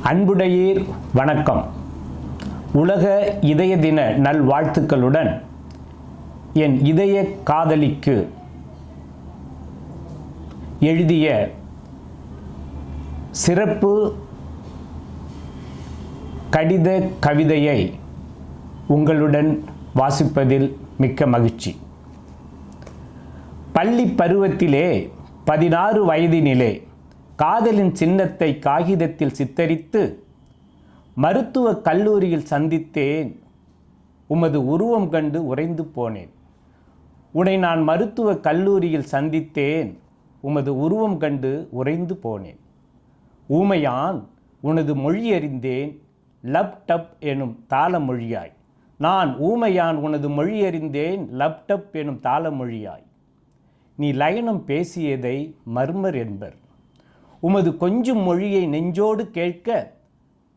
அன்புடையீர் வணக்கம். உலக இதய தின நல்வாழ்த்துக்களுடன் என் இதய காதலிக்கு எழுதிய சிறப்பு கடித கவிதையை உங்களுடன் வாசிப்பதில் மிக்க மகிழ்ச்சி. பள்ளி பருவத்திலே 16 வயதினிலே காதலின் சின்னத்தை காகிதத்தில் சித்தரித்து மருத்துவக் கல்லூரியில் சந்தித்தேன். உமது உருவம் கண்டு உறைந்து போனேன். உன்னை நான் மருத்துவக் கல்லூரியில் சந்தித்தேன். உமது உருவம் கண்டு உறைந்து போனேன். ஊமையான் உனது மொழி அறிந்தேன். லப் டப் எனும் தாள மொழியாய். நான் ஊமையான் உனது மொழி அறிந்தேன். லப் டப் எனும் தாள மொழியாய். நீ லயனம் பேசியதை மர்மர் என்பர். உமது கொஞ்சம் மொழியை நெஞ்சோடு கேட்க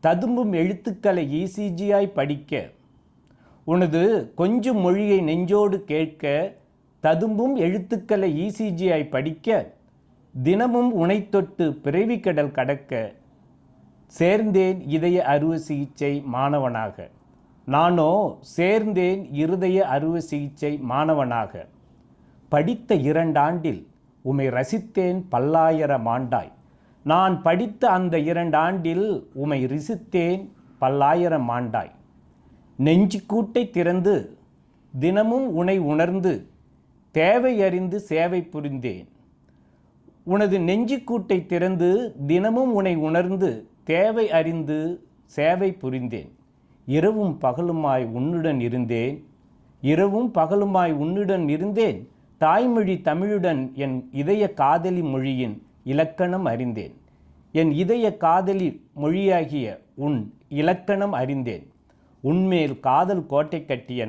ததும்பும் எழுத்துக்களை ஈசிஜியாய் படிக்க. உனது கொஞ்சம் மொழியை நெஞ்சோடு கேட்க ததும்பும் எழுத்துக்களை ஈசிஜியாய் படிக்க. தினமும் உனை தொட்டு பிறவி கடல் கடக்க சேர்ந்தேன் இதய அறுவை சிகிச்சை மாணவனாக. நானோ சேர்ந்தேன் இருதய அறுவை சிகிச்சை மாணவனாக. படித்த 2 ஆண்டில் உமை ரசித்தேன் பல்லாயிரம் ஆண்டாய். நான் படித்த அந்த 2 ஆண்டில் உமை ரிசித்தேன் பல்லாயிரம் ஆண்டாய். நெஞ்சு கூட்டை திறந்து தினமும் உனை உணர்ந்து தேவை அறிந்து சேவை புரிந்தேன். உனது நெஞ்சு கூட்டை திறந்து தினமும் உனை உணர்ந்து தேவை அறிந்து சேவை புரிந்தேன். இரவும் பகலுமாய் உன்னுடன் இருந்தேன். இரவும் பகலுமாய் உன்னுடன் இருந்தேன். தாய்மொழி தமிழுடன் என் இதய காதலி மொழியின் இலக்கணம் அறிந்தேன். என் இதய காதலி மொழியாகிய உன் இலக்கணம் அறிந்தேன். உன்மேல் காதல் கோட்டை கட்டிய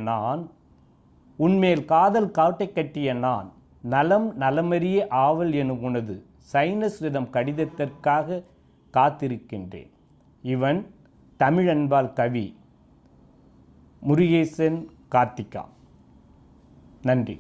நான் நலம் நலமறிய ஆவல் எனும் உனது சைனஸ் ரிதம் கடிதத்திற்காக காத்திருக்கின்றேன். இவன் தமிழன்பால் கவி முருகேசன் கார்த்திகா. நன்றி.